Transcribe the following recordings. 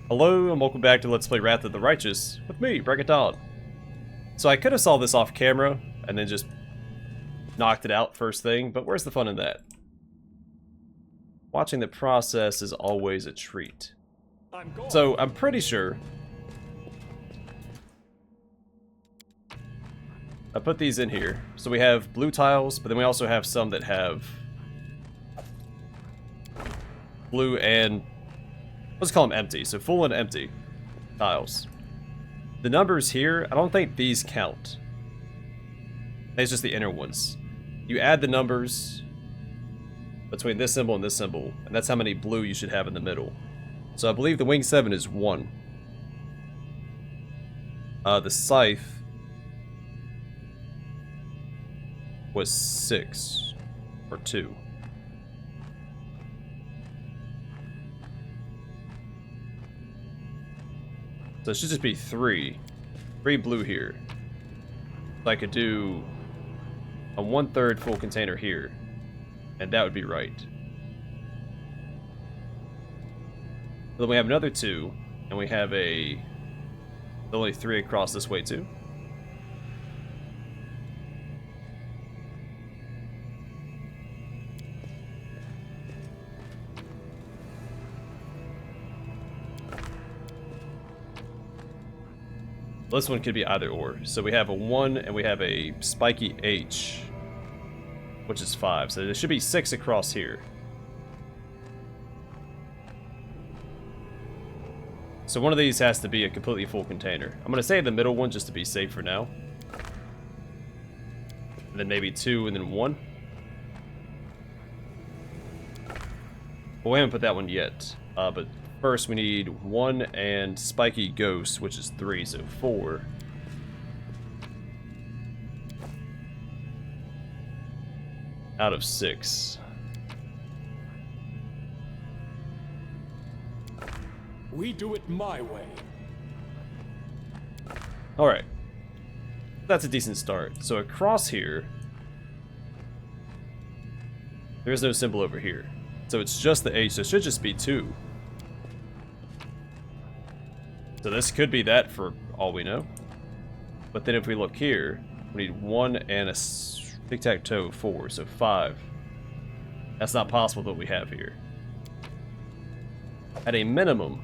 Hello and welcome back to Let's Play Wrath of the Righteous with me, Bregadon. So I could have solved this off camera and then just knocked it out first thing, but where's the fun in that? Watching the process is always a treat. So I'm pretty sure I put these in here. So we have blue tiles, but then we also have some that have blue and let's call them empty, so full and empty tiles. The numbers here, I don't think these count. It's just the inner ones. You add the numbers between this symbol and this symbol, and that's how many blue you should have in the middle. So I believe the wing 7 is 1. The scythe was 6 or 2. So it should just be 3. 3 blue here. So I could do a 1/3 full container here. And that would be right. Then we have another 2. And we have only 3 across this way too. This one could be either or. So we have a 1 and we have a spiky H, which is 5. So there should be 6 across here. So one of these has to be a completely full container. I'm going to say the middle one just to be safe for now. And then maybe 2 and then 1. Well, we haven't put that one yet. But first we need 1 and spiky ghost, which is 3, so 4. Out of 6. We do it my way. Alright. That's a decent start. So across here, there is no symbol over here. So it's just the H, so it should just be 2. So this could be that for all we know. But then if we look here, we need 1 and a tic-tac-toe 4, so 5. That's not possible with what we have here. At a minimum,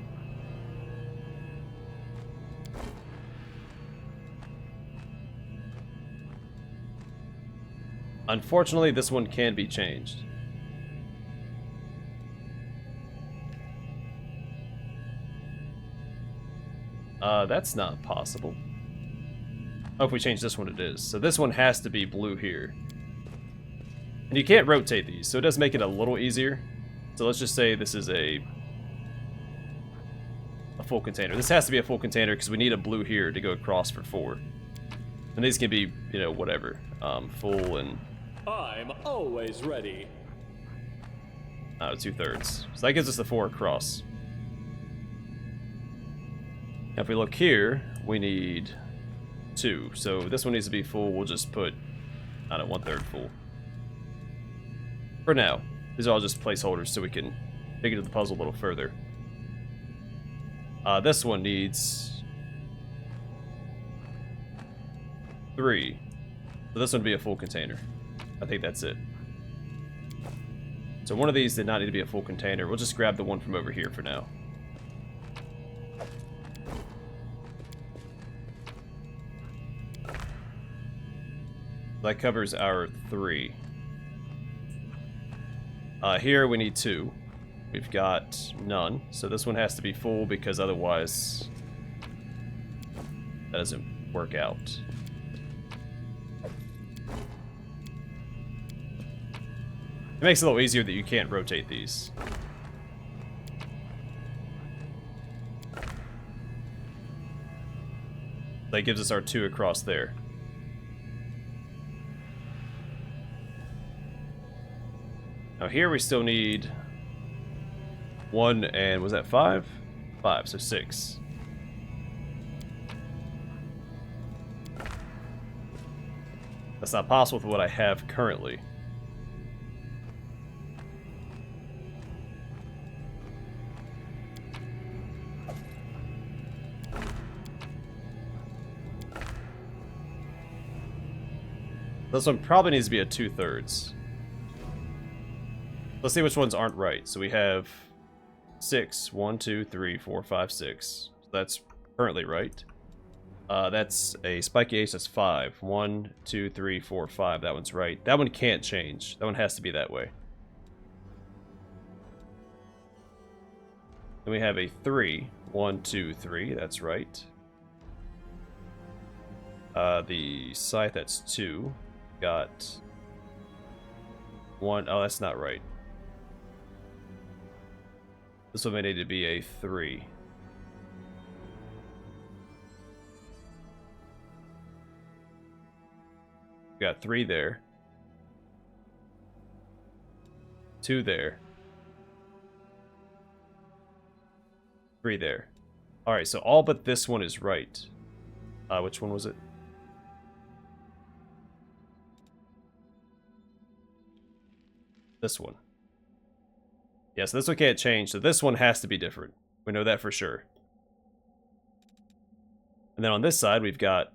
unfortunately this one can be changed. That's not possible. Oh, if we change this one, it is. So this one has to be blue here. And you can't rotate these, so it does make it a little easier. So let's just say this is a full container. This has to be a full container because we need a blue here to go across for 4. And these can be, you know, whatever. Full and... I'm always ready. 2/3. So that gives us the 4 across. Now if we look here, we need 2. So this one needs to be full. We'll just put, I don't know, 1/3 full. For now. These are all just placeholders so we can dig into the puzzle a little further. This one needs 3. So this one would be a full container. I think that's it. So one of these did not need to be a full container. We'll just grab the one from over here for now. That covers our 3. Here we need 2. We've got none. So this one has to be full because otherwise that doesn't work out. It makes it a little easier that you can't rotate these. That gives us our 2 across there. Now here we still need 1 and was that 5? 5, so 6. That's not possible with what I have currently. This one probably needs to be a 2/3. Let's see which ones aren't right. So we have 6. 1, 2, 3, 4, 5, 6. So that's currently right. That's a spiky ace. That's 5. 1, 2, 3, 4, 5. That one's right. That one can't change. That one has to be that way. Then we have a 3. 1, 2, 3. That's right. The scythe, that's 2. Got 1. Oh, that's not right. This one may need to be a 3. We got 3 there. 2 there. 3 there. Alright, so all but this one is right. Which one was it? This one. Yeah, so this one can't change, so this one has to be different. We know that for sure. And then on this side, we've got...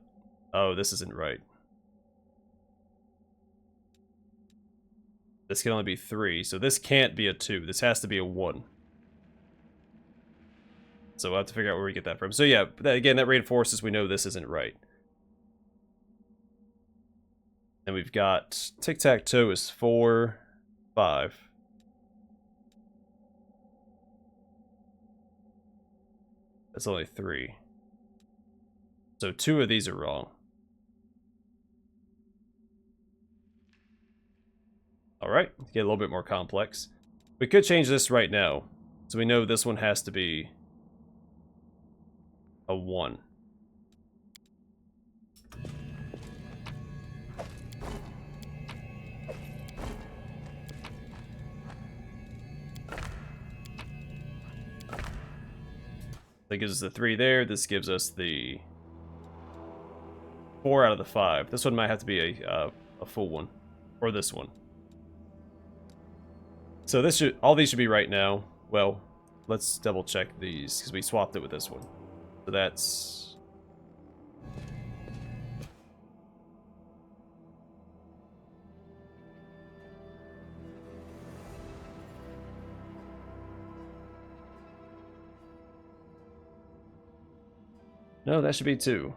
Oh, this isn't right. This can only be 3, so this can't be a 2. This has to be a 1. So we'll have to figure out where we get that from. So yeah, again, that reinforces we know this isn't right. And we've got tic-tac-toe is 4, 5. That's only 3. So 2 of these are wrong. Alright, get a little bit more complex. We could change this right now. So we know this one has to be a 1. That gives us the 3 there. This gives us the 4 out of the 5. This one might have to be a full one. Or this one. So this should, all these should be right now. Well, let's double check these, because we swapped it with this one. So that's... No, that should be 2.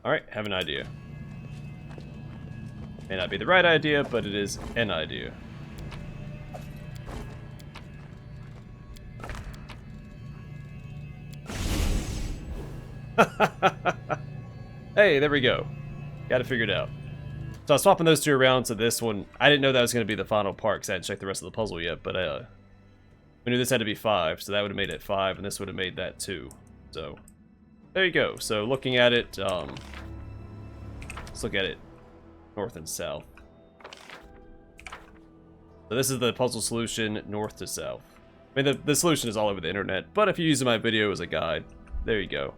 Alright, have an idea. May not be the right idea, but it is an idea. Hey, there we go. Got it figured out. So I was swapping those 2 around to this one. I didn't know that was going to be the final part because I hadn't checked the rest of the puzzle yet, but we knew this had to be 5, so that would have made it 5, and this would have made that 2. So, there you go. So looking at it, let's look at it north and south. So this is the puzzle solution north to south. I mean, the solution is all over the internet, but if you're using my video as a guide, there you go.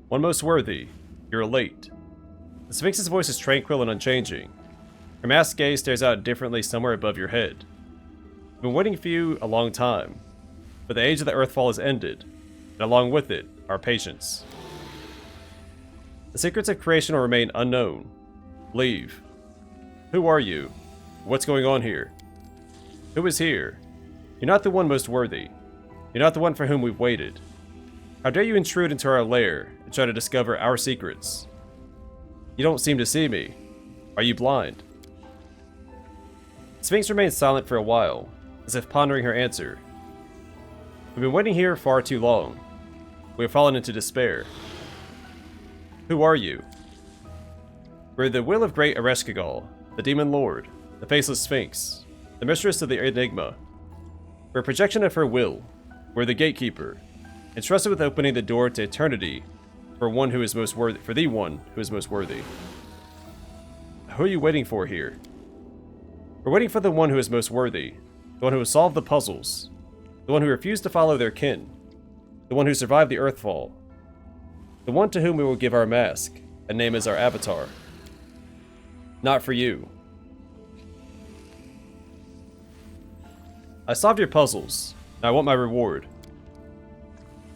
One most worthy, you're late. The Sphinx's voice is tranquil and unchanging. Her masked gaze stares out differently somewhere above your head. I've been waiting for you a long time, but the age of the Earthfall has ended, and along with it, our patience. The secrets of creation will remain unknown. Leave. Who are you? What's going on here? Who is here? You're not the one most worthy. You're not the one for whom we've waited. How dare you intrude into our lair and try to discover our secrets? You don't seem to see me. Are you blind? Sphinx remains silent for a while, as if pondering her answer. We've been waiting here far too long. We have fallen into despair. Who are you? We're the will of great Areshkagal, the Demon Lord, the Faceless Sphinx, the Mistress of the Enigma. We're a projection of her will. We're the Gatekeeper, entrusted with opening the door to eternity for one who is most worthy. For the one who is most worthy. Who are you waiting for here? We're waiting for the one who is most worthy, the one who has solved the puzzles, the one who refused to follow their kin, the one who survived the Earthfall, the one to whom we will give our mask and name as our avatar. Not for you. I solved your puzzles. Now I want my reward.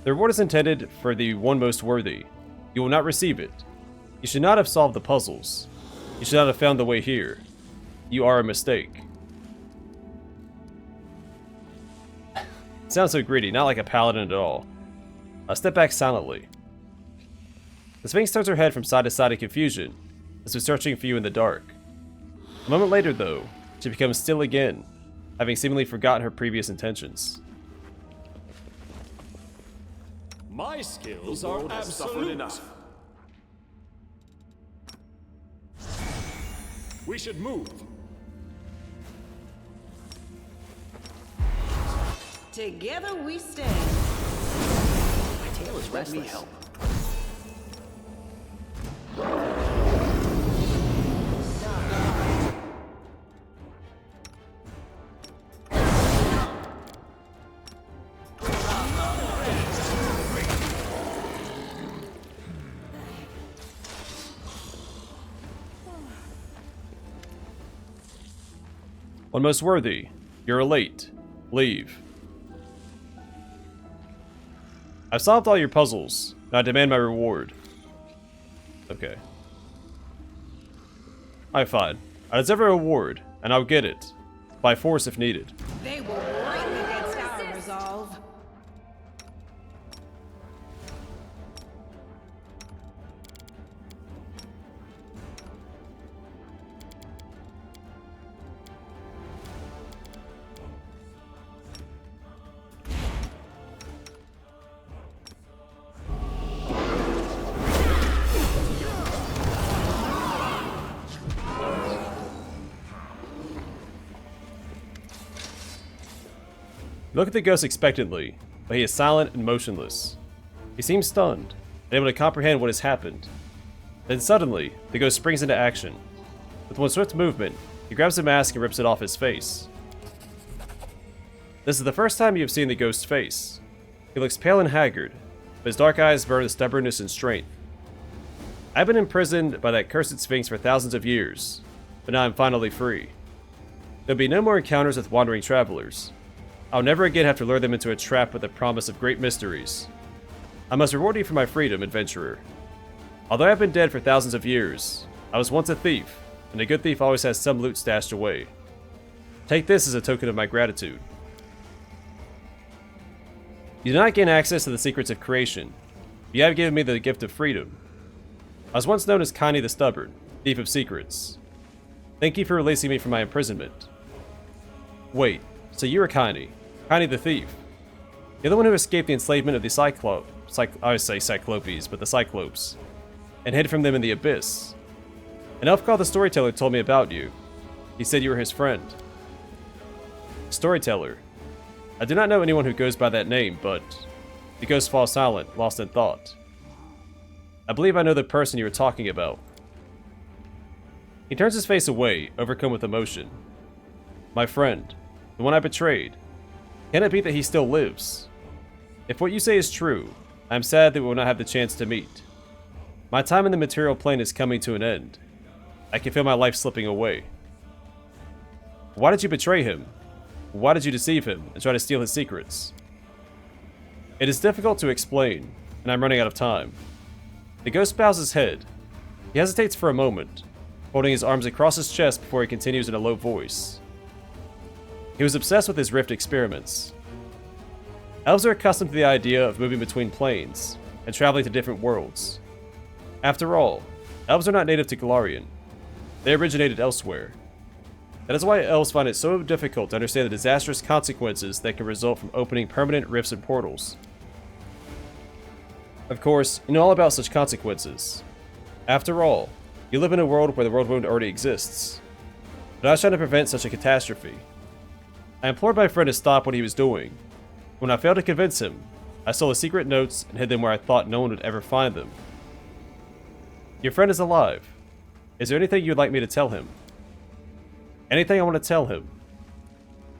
The reward is intended for the one most worthy. You will not receive it. You should not have solved the puzzles. You should not have found the way here. You are a mistake. Sounds so greedy, not like a paladin at all. I step back silently. The Sphinx turns her head from side to side in confusion, as if searching for you in the dark. A moment later, though, she becomes still again, having seemingly forgotten her previous intentions. My skills are absolute. We should move. Together we stand. My tail is restless. Let me help. One most worthy. You're late. Leave. I've solved all your puzzles. Now I demand my reward. Okay. Alright, fine. I deserve a reward, and I'll get it. By force if needed. They will ring against our resolve. Look at the ghost expectantly, but he is silent and motionless. He seems stunned, unable to comprehend what has happened. Then suddenly, the ghost springs into action. With one swift movement, he grabs the mask and rips it off his face. This is the first time you have seen the ghost's face. He looks pale and haggard, but his dark eyes burn with stubbornness and strength. I've been imprisoned by that cursed Sphinx for thousands of years, but now I'm finally free. There'll be no more encounters with wandering travelers. I'll never again have to lure them into a trap with the promise of great mysteries. I must reward you for my freedom, adventurer. Although I've been dead for thousands of years, I was once a thief, and a good thief always has some loot stashed away. Take this as a token of my gratitude. You do not gain access to the secrets of creation, but you have given me the gift of freedom. I was once known as Kaini the Stubborn, thief of secrets. Thank you for releasing me from my imprisonment. Wait, so you're Kaini the thief. You're the one who escaped the enslavement of the I always say Cyclopes, but the Cyclopes, and hid from them in the abyss. An elf called the Storyteller told me about you. He said you were his friend. Storyteller. I do not know anyone who goes by that name, but the ghost falls silent, lost in thought. I believe I know the person you are talking about. He turns his face away, overcome with emotion. My friend, the one I betrayed. Can it be that he still lives? If what you say is true, I am sad that we will not have the chance to meet. My time in the material plane is coming to an end. I can feel my life slipping away. Why did you betray him? Why did you deceive him and try to steal his secrets? It is difficult to explain, and I'm running out of time. The ghost bows his head. He hesitates for a moment, holding his arms across his chest before he continues in a low voice. He was obsessed with his rift experiments. Elves are accustomed to the idea of moving between planes and traveling to different worlds. After all, elves are not native to Golarion. They originated elsewhere. That is why elves find it so difficult to understand the disastrous consequences that can result from opening permanent rifts and portals. Of course, you know all about such consequences. After all, you live in a world where the world wound already exists. But I was trying to prevent such a catastrophe. I implored my friend to stop what he was doing. When I failed to convince him, I stole his secret notes and hid them where I thought no one would ever find them. Your friend is alive. Is there anything you'd like me to tell him? Anything I want to tell him.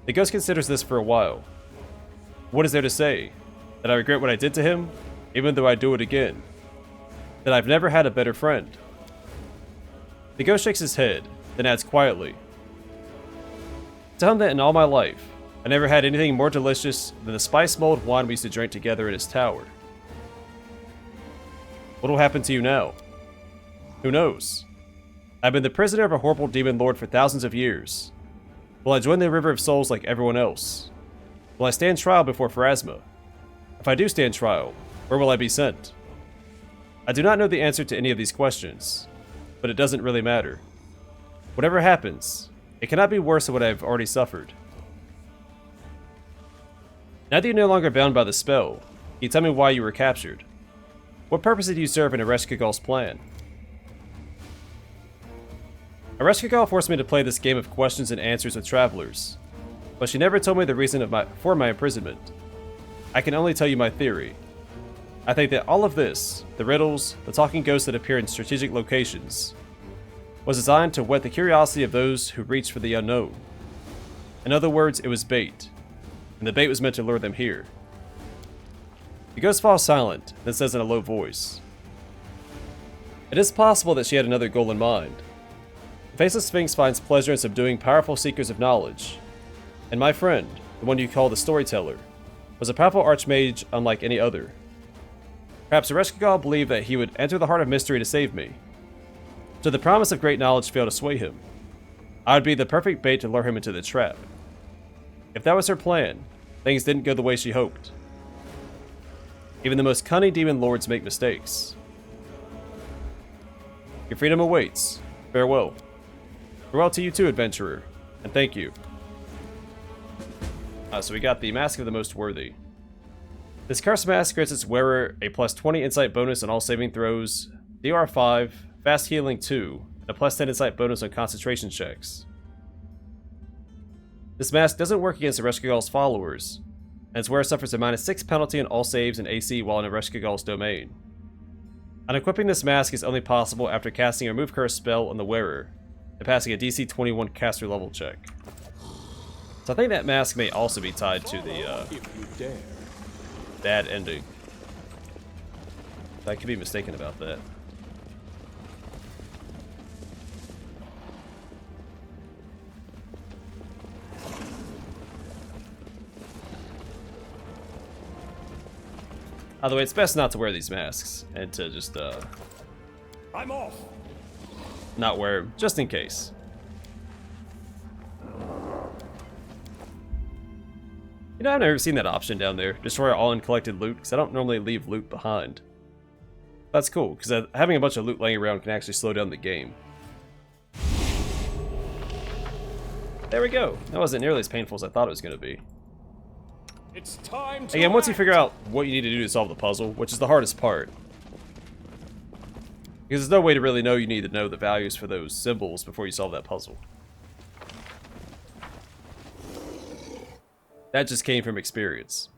The ghost considers this for a while. What is there to say? That I regret what I did to him, even though I do it again. That I've never had a better friend. The ghost shakes his head, then adds quietly. Tell him that in all my life, I never had anything more delicious than the spice-mulled wine we used to drink together in his tower. What will happen to you now? Who knows? I've been the prisoner of a horrible demon lord for thousands of years. Will I join the River of Souls like everyone else? Will I stand trial before Pharasma? If I do stand trial, where will I be sent? I do not know the answer to any of these questions, but it doesn't really matter. Whatever happens, it cannot be worse than what I have already suffered. Now that you're no longer bound by the spell, can you tell me why you were captured? What purpose did you serve in Areshkagal's plan? Areshkagal forced me to play this game of questions and answers with travelers, but she never told me the reason for my imprisonment. I can only tell you my theory. I think that all of this, the riddles, the talking ghosts that appear in strategic locations, was designed to whet the curiosity of those who reach for the unknown. In other words, it was bait, and the bait was meant to lure them here. The ghost falls silent, then says in a low voice, "It is possible that she had another goal in mind. The Faceless Sphinx finds pleasure in subduing powerful seekers of knowledge, and my friend, the one you call the Storyteller, was a powerful archmage unlike any other. Perhaps Areshkagal believed that he would enter the heart of mystery to save me. Should the promise of great knowledge fail to sway him, I would be the perfect bait to lure him into the trap. If that was her plan, things didn't go the way she hoped. Even the most cunning demon lords make mistakes. Your freedom awaits. Farewell. Farewell to you too, adventurer, and thank you." So we got the Mask of the Most Worthy. This cursed mask grants its wearer a plus 20 insight bonus on all saving throws, DR 5, fast healing 2, and a plus 10 insight bonus on concentration checks. This mask doesn't work against Areshkagal's followers, and its wearer suffers a minus 6 penalty on all saves and AC while in Areshkagal's domain. Unequipping this mask is only possible after casting a remove curse spell on the wearer, and passing a DC 21 caster level check. So I think that mask may also be tied to the bad ending. I could be mistaken about that. By the way, it's best not to wear these masks and to just I'm off. not wear them, just in case. You know, I've never seen that option down there. Destroy all uncollected loot, because I don't normally leave loot behind. That's cool, because having a bunch of loot laying around can actually slow down the game. There we go. That wasn't nearly as painful as I thought it was going to be. It's time to Again, once you act. figure out what you need to do to solve the puzzle, which is the hardest part. Because there's no way to really know you need to know the values for those symbols before you solve that puzzle. That just came from experience.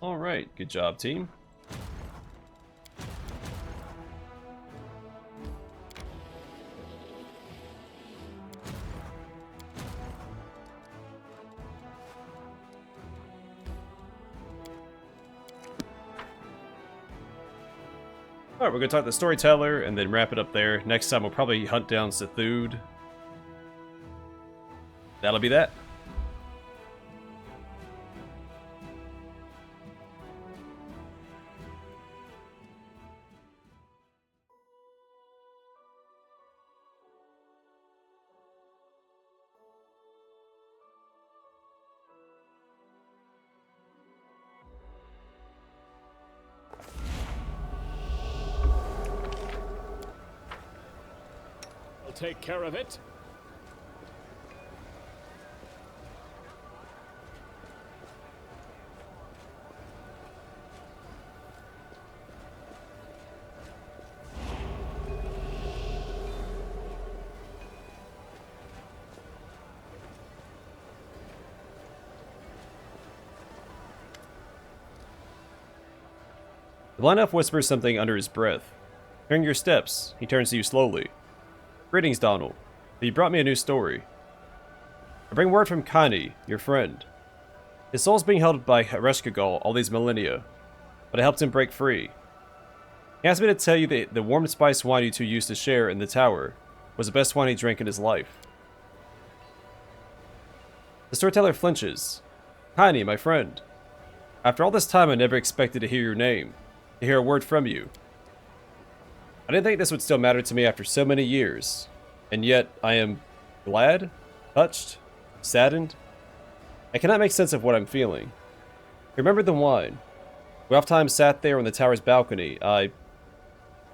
Alright, good job, team. Alright, we're gonna talk to the storyteller and then wrap it up there. Next time we'll probably hunt down Sethud. That'll be that. I'll take care of it. The blind elf whispers something under his breath. Hearing your steps, he turns to you slowly. Greetings, Donald. You brought me a new story. I bring word from Kani, your friend. His soul's being held by Areshkagal all these millennia, but I helped him break free. He asked me to tell you that the warm spiced wine you two used to share in the tower was the best wine he drank in his life. The storyteller flinches. Kani, my friend. After all this time, I never expected to hear your name, to hear a word from you. I didn't think this would still matter to me after so many years, and yet I am glad, touched, saddened. I cannot make sense of what I'm feeling. Remember the wine. We oftentimes sat there on the tower's balcony. I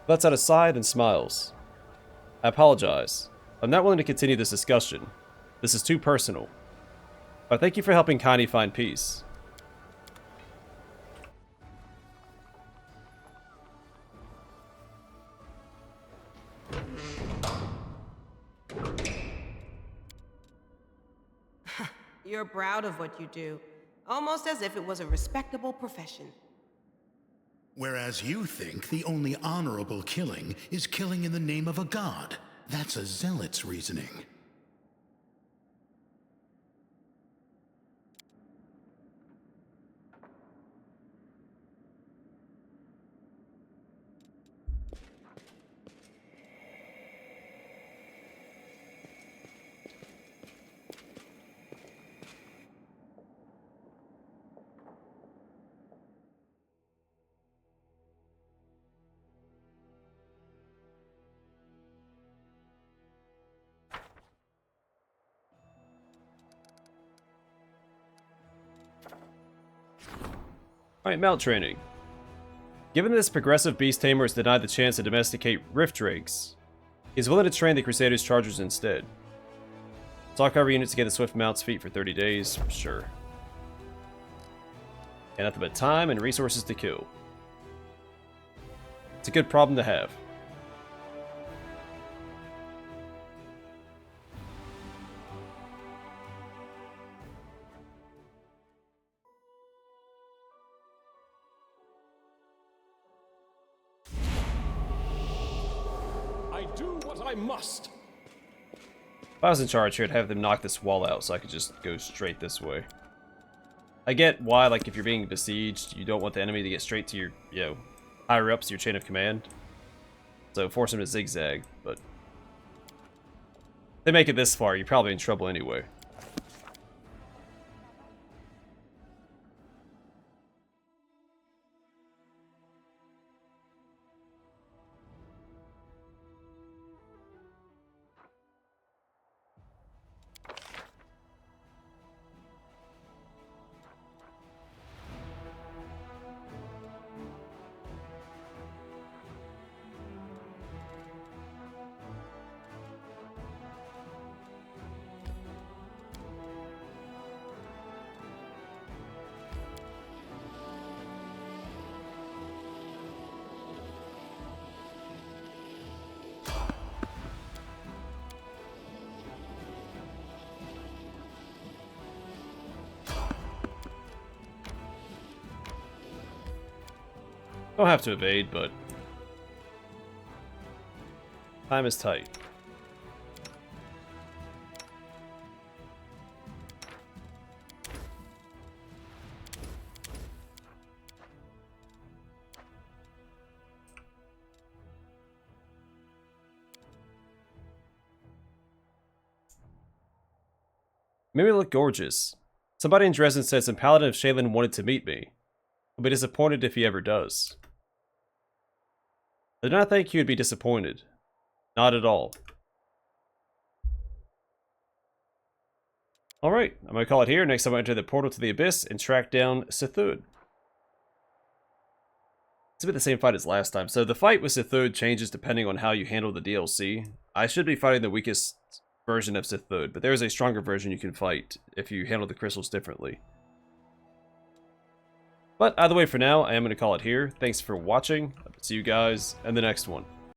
lets out a sigh and smiles. I apologize. I'm not willing to continue this discussion. This is too personal. But thank you for helping Kani find peace. You're proud of what you do, almost as if it was a respectable profession. Whereas you think the only honorable killing is killing in the name of a god. That's a zealot's reasoning. Alright, mount training. Given this progressive beast tamer is denied the chance to domesticate rift drakes, he is willing to train the Crusaders' Chargers instead. Talk our units to get the swift mount's feet for 30 days, sure. And nothing but time and resources to kill. It's a good problem to have. I do what I must. If I was in charge here, I'd have them knock this wall out so I could just go straight this way. I get why, like, if you're being besieged, you don't want the enemy to get straight to your, higher ups, your chain of command. So force them to zigzag, but if they make it this far, you're probably in trouble anyway. Don't have to evade, but time is tight. Made me look gorgeous. Somebody in Dresden said some paladin of Shaylin wanted to meet me. I'll be disappointed if he ever does. I did not think he would be disappointed. Not at all. Alright, I'm going to call it here. Next time I enter the portal to the Abyss and track down Sithud. It's a bit the same fight as last time. So the fight with Sithud changes depending on how you handle the DLC. I should be fighting the weakest version of Sithud, but there is a stronger version you can fight if you handle the crystals differently. But either way, for now, I am going to call it here. Thanks for watching. I'll see you guys in the next one.